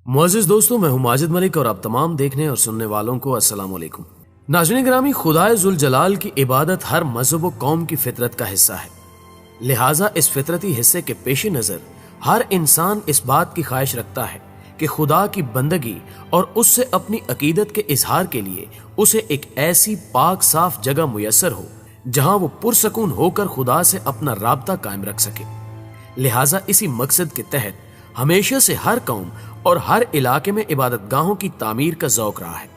मुअज़्ज़िज़ दोस्तों, मैं हूं माजिद मलिक और आप तमाम देखने और सुनने वालों को अस्सलाम वालेकुम। नाज़रीन गिरामी, खुदाए ज़ुल जलाल की इबादत हर मज़हब व कौम की फितरत का हिस्सा है। लिहाजा इस फितरती हिस्से के पेश नज़र हर इंसान इस बात की ख्वाहिश रखता है कि खुदा की बंदगी और उससे अपनी अकीदत के इजहार के लिए उसे एक ऐसी पाक साफ जगह मुयस्सर हो जहां वो पुरसकून होकर खुदा से अपना राब्ता कायम रख सके। लिहाजा इसी मकसद के तहत हमेशा से हर कौम और हर इलाके में इबादत गाहों की तामीर का ज़ौक रहा है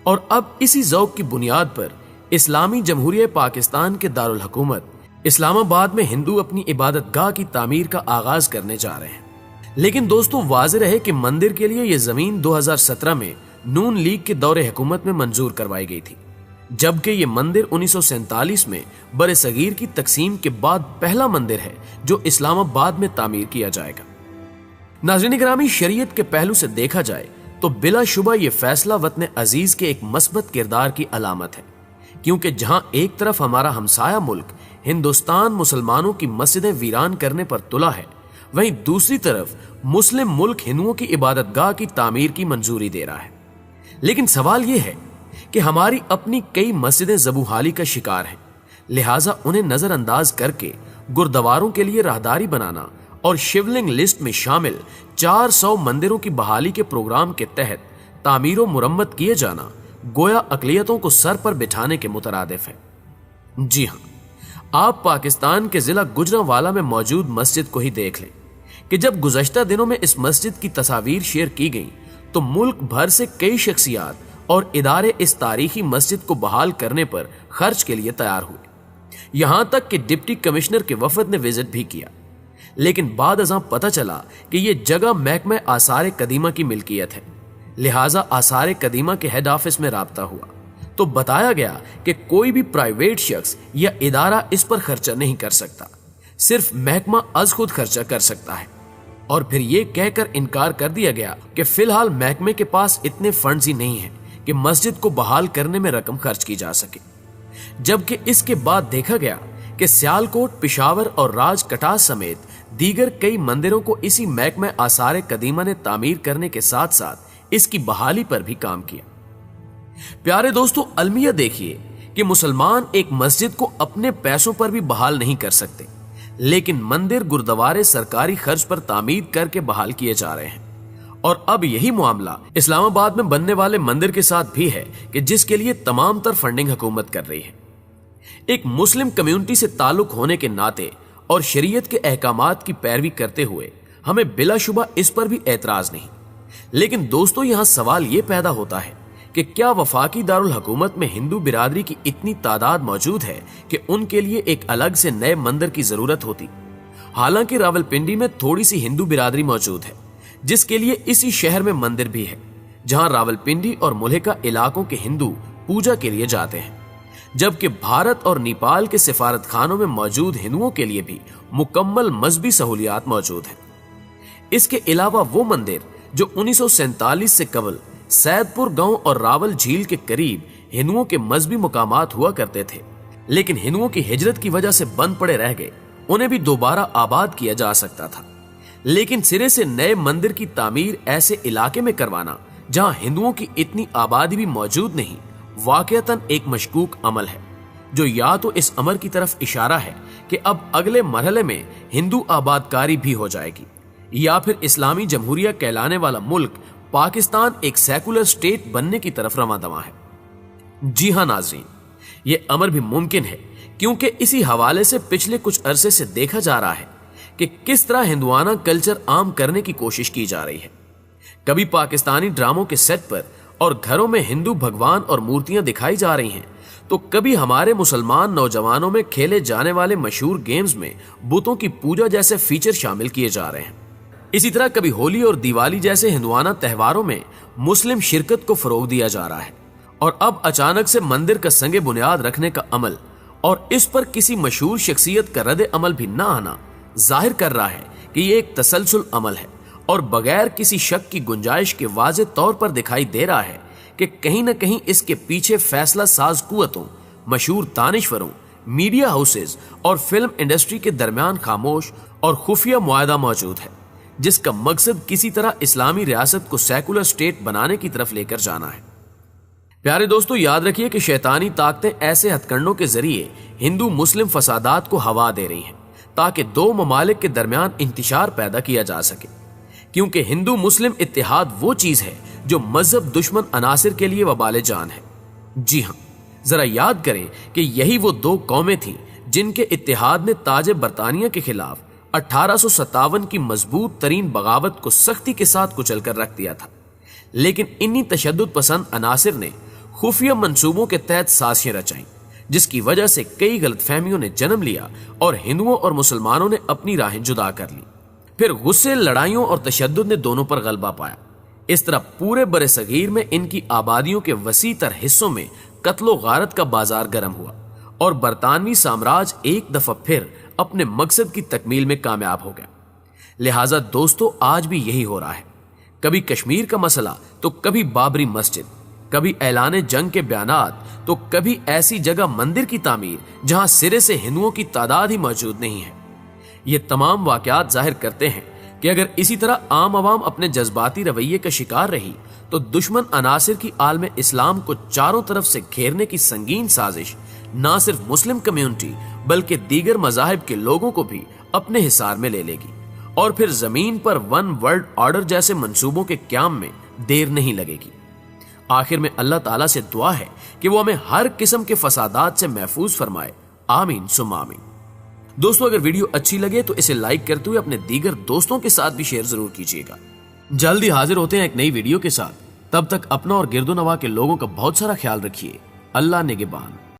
और अब इसी ज़ौक की बुनियाद पर इस्लामी जमहूरिया पाकिस्तान के दारुल हुकूमत इस्लामाबाद में हिंदू अपनी इबादत गाह की तामीर का आगाज करने जा रहे हैं। लेकिन दोस्तों, वाज़ेह रहे कि मंदिर के लिए यह जमीन 2017 में नून लीग के दौरे हुकूमत में मंजूर करवाई गई थी, जबकि ये मंदिर 1947 में बरे सगीर की तकसीम के बाद पहला मंदिर है जो इस्लामाबाद में तामीर किया जाएगा। नाज़रीन गिरामी, शरीयत के पहलू से देखा जाए तो बिलाशुबा ये फैसला वतन अजीज के एक मस्बत किरदार की अलामत है, क्योंकि जहां एक तरफ हमारा हमसाया मुल्क हिंदुस्तान मुसलमानों की मस्जिदें वीरान करने पर तुला है, वहीं दूसरी तरफ मुस्लिम मुल्क हिंदुओं की इबादत गाह की तामीर की मंजूरी दे रहा है। लेकिन सवाल यह है कि हमारी अपनी कई मस्जिदें ज़बूहाली का शिकार हैं, लिहाजा उन्हें नजरअंदाज करके गुरुद्वारों के लिए राहदारी बनाना और शिवलिंग लिस्ट में शामिल 400 मंदिरों की बहाली के प्रोग्राम के तहत तामीर व मुरम्मत किए जाना गोया अकलियतों को सर पर बिठाने के मुतरादिफ है। जी हाँ, आप पाकिस्तान के जिला गुजरांवाला में मौजूद मस्जिद को ही देख लें कि जब गुज़श्ता दिनों में इस मस्जिद की तस्वीर शेयर की गई तो मुल्क भर से कई शख्सियात और इदारे इस तारीखी मस्जिद को बहाल करने पर खर्च के लिए तैयार हुए। यहां तक कि डिप्टी कमिश्नर के वफद ने विजिट भी किया, लेकिन बाद अज़ां पता चला कि यह जगह महकमा आसार कदीमा की मिल्कियत है। लिहाजा आसार कदीमा के हेड ऑफिस में राब्ता हुआ तो बताया गया कि कोई भी प्राइवेट शख्स या इदारा इस पर खर्चा नहीं कर सकता, सिर्फ महकमा अज खुद खर्चा कर सकता है। और फिर यह कहकर इनकार कर दिया गया कि फिलहाल महकमे के पास इतने फंड्स ही नहीं हैं कि मस्जिद को बहाल करने में रकम खर्च की जा सके। जबकि इसके बाद देखा गया कि सियालकोट, पिशावर और राजकटास समेत दीगर कई मंदिरों को इसी महकमा आसार कदीमा ने तामीर करने के साथ साथ इसकी बहाली पर भी काम किया। प्यारे दोस्तों, अलमिया देखिए कि मुसलमान एक मस्जिद को अपने पैसों पर भी बहाल नहीं कर सकते, लेकिन मंदिर गुरुद्वारे सरकारी खर्च पर तामीर करके बहाल किए जा रहे हैं। और अब यही मामला इस्लामाबाद में बनने वाले मंदिर के साथ भी है कि जिसके लिए तमाम तर फंडिंग हुकूमत कर रही है। एक मुस्लिम कम्युनिटी से ताल्लुक होने के नाते और शरीयत के अहकामात की पैरवी करते हुए हमें बिलाशुबा इस पर भी एतराज नहीं। लेकिन दोस्तों, यहां सवाल यह पैदा होता है कि क्या वफाकी दारुल हुकूमत में हिंदू बिरादरी की इतनी तादाद मौजूद है कि उनके लिए एक अलग से नए मंदिर की जरूरत होती। हालांकि रावलपिंडी में थोड़ी सी हिंदू बिरादरी मौजूद है, जिसके लिए इसी शहर में मंदिर भी है, जहां रावलपिंडी और मुल्हिका इलाकों के हिंदू पूजा के लिए जाते हैं, जबकि भारत और नेपाल के सिफारत खानों में मौजूद हिंदुओं के लिए भी मुकम्मल मजहबी सहूलियात मौजूद हैं। इसके अलावा वो मंदिर जो 1947 से कबल सैदपुर गांव और रावल झील के करीब हिंदुओं के मजहबी मुकामात हुआ करते थे, लेकिन हिंदुओं की हिजरत की वजह से बंद पड़े रह गए, उन्हें भी दोबारा आबाद किया जा सकता था। लेकिन सिरे से नए मंदिर की तामीर ऐसे इलाके में करवाना जहां हिंदुओं की इतनी आबादी भी मौजूद नहीं, वाकईतन एक मशकूक अमल है, जो या तो इस अमर की तरफ इशारा है कि अब अगले मरहले में हिंदू आबादकारी भी हो जाएगी, या फिर इस्लामी जमहूरिया कहलाने वाला मुल्क पाकिस्तान एक सेकुलर स्टेट बनने की तरफ रवां दवा है। जी हां नाज़रीन, ये अमर भी मुमकिन है, क्योंकि इसी हवाले से पिछले कुछ अरसे से देखा जा रहा है कि किस तरह हिंदुआना कल्चर आम करने की कोशिश की जा रही है। कभी पाकिस्तानी ड्रामों के सेट पर और घरों में हिंदू भगवान और मूर्तियां दिखाई जा रही हैं, तो कभी हमारे मुसलमान नौजवानों में खेले जाने वाले मशहूर गेम्स में बुतों की पूजा जैसे फीचर शामिल किए जा रहे हैं। इसी तरह कभी होली और दिवाली जैसे हिंदुआना त्योहारों में मुस्लिम शिरकत को फरोग दिया जा रहा है। और अब अचानक से मंदिर का संगे बुनियाद रखने का अमल और इस पर किसी मशहूर शख्सियत का रद्द अमल भी न आना जाहिर कर रहा है कि ये एक तसलसल अमल है और बगैर किसी शक की गुंजाइश के वाज़े तौर पर दिखाई दे रहा है कि कहीं न कहीं इसके पीछे फैसला साज कुव्वतों, मशहूर दानिश्वरों, मीडिया हाउसेज और फिल्म इंडस्ट्री के दरमियान खामोश और खुफिया मुआहदा मौजूद है, जिस का मकसद किसी तरह इस्लामी रियासत को सेकुलर स्टेट बनाने की तरफ लेकर जाना है। प्यारे दोस्तों, याद रखिए कि शैतानी ताकतें ऐसे हथकंडों के जरिए हिंदू मुस्लिम फसादात को हवा दे रही हैं ताकि दो ममालिक के दरमियान इंतशार पैदा किया जा सके, क्योंकि हिंदू मुस्लिम इत्तेहाद वो चीज है जो मजहब दुश्मन अनासिर के लिए वबाले जान है। जी हां, जरा याद करें कि यही वो दो कौमें थीं जिनके इत्तेहाद ने ताज बरतानिया के खिलाफ 1857 की मजबूत तरीन बगावत को सख्ती के साथ कुचल कर रख दिया था। लेकिन इन्हीं तशद्दुद पसंद अनासिर ने खुफिया मंसूबों के तहत साजिशें रचाई, जिसकी वजह से कई गलतफहमियों ने जन्म लिया और हिंदुओं और मुसलमानों ने अपनी राहें जुदा कर ली। फिर गुस्से, लड़ाइयों और तशद्दुद ने दोनों पर गलबा पाया। इस तरह पूरे बरे सगीर में इनकी आबादियों के वसी तर हिस्सों में कत्लो गारत का बाजार गर्म हुआ और बरतानवी साम्राज्य एक दफा फिर अपने मकसद की तकमील में कामयाब हो गया। लिहाजा दोस्तों, आज भी यही हो रहा है। कभी कश्मीर का मसला तो कभी बाबरी मस्जिद, कभी ऐलान जंग के बयानात तो कभी ऐसी जगह मंदिर की तामीर जहां सिरे से हिंदुओं की तादाद ही मौजूद नहीं है। ये तमाम वाकयात जाहिर करते हैं कि अगर इसी तरह आम आवाम अपने जज्बाती रवैये का शिकार रही तो दुश्मन अनासिर की आलम इस्लाम को चारों तरफ से घेरने की संगीन साजिश न सिर्फ मुस्लिम कम्युनिटी बल्कि दीगर मजाहिब के लोगों को भी अपने हिसार में ले लेगी और फिर जमीन पर वन वर्ल्ड ऑर्डर जैसे मंसूबों के क्याम में देर नहीं लगेगी। आखिर में अल्लाह ताला से दुआ है कि वो हमें हर किस्म के फसादात से महफूज फरमाए। आमीन सुम्मा आमीन। दोस्तों, अगर वीडियो अच्छी लगे तो इसे लाइक करते हुए अपने दीगर दोस्तों के साथ भी शेयर जरूर कीजिएगा। जल्द ही हाजिर होते हैं एक नई वीडियो के साथ। तब तक अपना और गिरदो नवा के लोगों का बहुत सारा ख्याल रखिए। अल्लाह निगहबान।